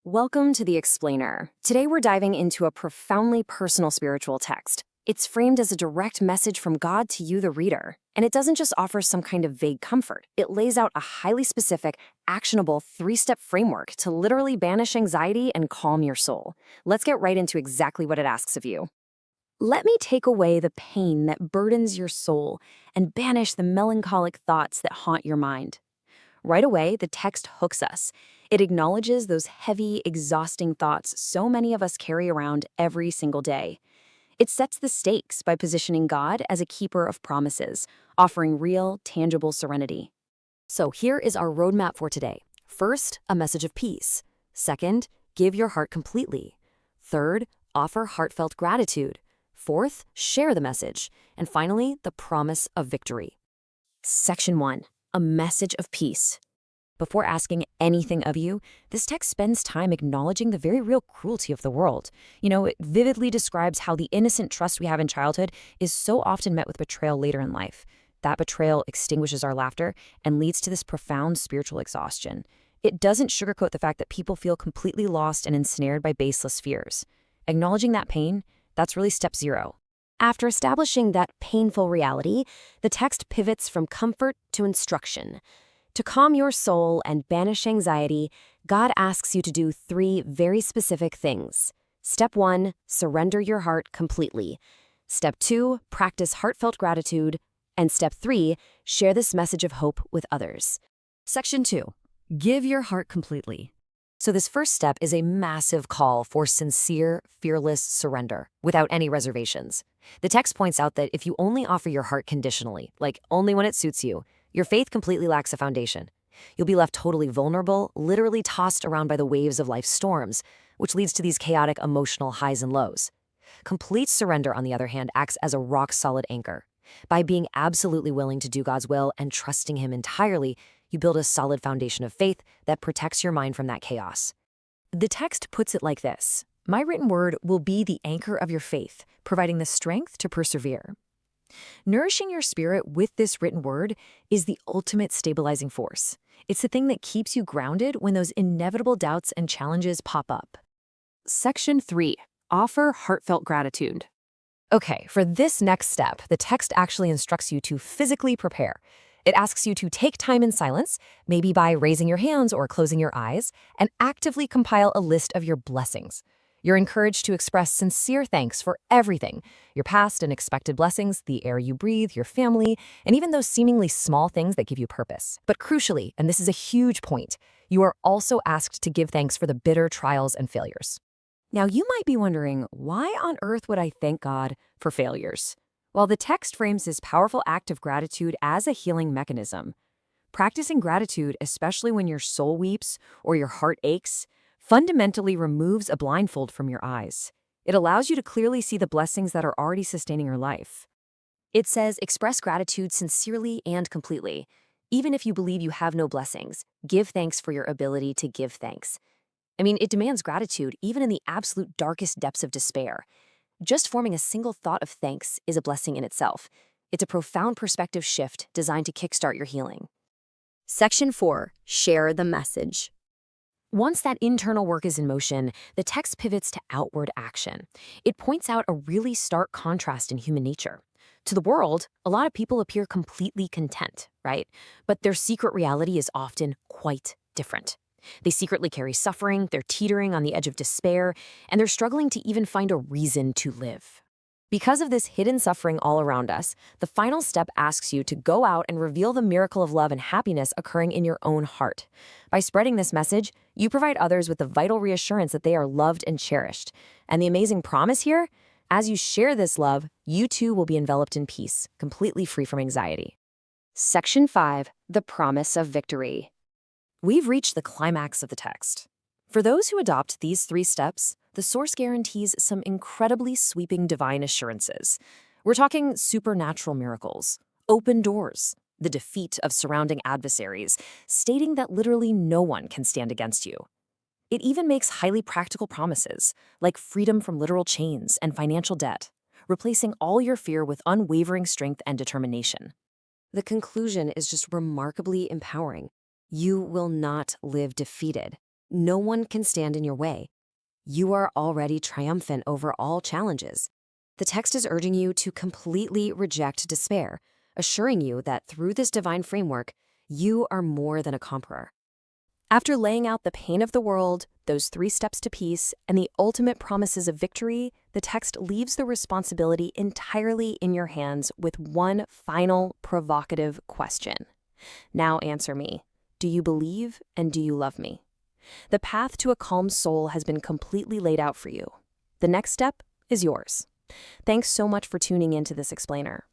Welcome to The Explainer. Today we're diving into a profoundly personal spiritual text. It's framed as a direct message from God to you, the reader. And it doesn't just offer some kind of vague comfort. It lays out a highly specific, actionable three-step framework to literally banish anxiety and calm your soul. Let's get right into exactly what it asks of you. Let me take away the pain that burdens your soul and banish the melancholic thoughts that haunt your mind. Right away, the text hooks us. It acknowledges those heavy, exhausting thoughts so many of us carry around every single day. It sets the stakes by positioning God as a keeper of promises, offering real, tangible serenity. So here is our roadmap for today. First, a message of peace. Second, give your heart completely. Third, offer heartfelt gratitude. Fourth, share the message. And finally, the promise of victory. Section 1. A message of peace. Before asking anything of you, this text spends time acknowledging the very real cruelty of the world. It vividly describes how the innocent trust we have in childhood is so often met with betrayal later in life. That betrayal extinguishes our laughter and leads to this profound spiritual exhaustion. It doesn't sugarcoat the fact that people feel completely lost and ensnared by baseless fears. Acknowledging that pain, that's really step 0. After establishing that painful reality, the text pivots from comfort to instruction. To calm your soul and banish anxiety, God asks you to do 3 very specific things. Step 1, surrender your heart completely. Step 2, practice heartfelt gratitude. And step 3, share this message of hope with others. Section 2, give your heart completely. So this first step is a massive call for sincere, fearless surrender, without any reservations. The text points out that if you only offer your heart conditionally, like only when it suits you, your faith completely lacks a foundation. You'll be left totally vulnerable, literally tossed around by the waves of life's storms, which leads to these chaotic emotional highs and lows. Complete surrender, on the other hand, acts as a rock-solid anchor. By being absolutely willing to do God's will and trusting Him entirely, you build a solid foundation of faith that protects your mind from that chaos. The text puts it like this: my written word will be the anchor of your faith, providing the strength to persevere. Nourishing your spirit with this written word is the ultimate stabilizing force. It's the thing that keeps you grounded when those inevitable doubts and challenges pop up. Section 3. Offer heartfelt gratitude. Okay, for this next step, the text actually instructs you to physically prepare. It asks you to take time in silence, maybe by raising your hands or closing your eyes, and actively compile a list of your blessings. You're encouraged to express sincere thanks for everything: your past and expected blessings, the air you breathe, your family, and even those seemingly small things that give you purpose. But crucially, and this is a huge point, you are also asked to give thanks for the bitter trials and failures. Now, you might be wondering, why on earth would I thank God for failures? Well, the text frames this powerful act of gratitude as a healing mechanism. Practicing gratitude, especially when your soul weeps or your heart aches, fundamentally removes a blindfold from your eyes. It allows you to clearly see the blessings that are already sustaining your life. It says, express gratitude sincerely and completely. Even if you believe you have no blessings, give thanks for your ability to give thanks. It demands gratitude even in the absolute darkest depths of despair. Just forming a single thought of thanks is a blessing in itself. It's a profound perspective shift designed to kickstart your healing. Section 4. Share the message. Once that internal work is in motion, the text pivots to outward action. It points out a really stark contrast in human nature. To the world, a lot of people appear completely content, right? But their secret reality is often quite different. They secretly carry suffering, they're teetering on the edge of despair, and they're struggling to even find a reason to live. Because of this hidden suffering all around us, the final step asks you to go out and reveal the miracle of love and happiness occurring in your own heart. By spreading this message, you provide others with the vital reassurance that they are loved and cherished. And the amazing promise here? As you share this love, you too will be enveloped in peace, completely free from anxiety. Section 5. The promise of victory. We've reached the climax of the text. For those who adopt these 3 steps, the source guarantees some incredibly sweeping divine assurances. We're talking supernatural miracles, open doors, the defeat of surrounding adversaries, stating that literally no one can stand against you. It even makes highly practical promises, like freedom from literal chains and financial debt, replacing all your fear with unwavering strength and determination. The conclusion is just remarkably empowering. You will not live defeated. no one can stand in your way. You are already triumphant over all challenges. The text is urging you to completely reject despair, assuring you that through this divine framework, you are more than a conqueror. After laying out the pain of the world, those 3 steps to peace, and the ultimate promises of victory, the text leaves the responsibility entirely in your hands with one final provocative question. Now answer me. Do you believe and do you love me? The path to a calm soul has been completely laid out for you. The next step is yours. Thanks so much for tuning into this explainer.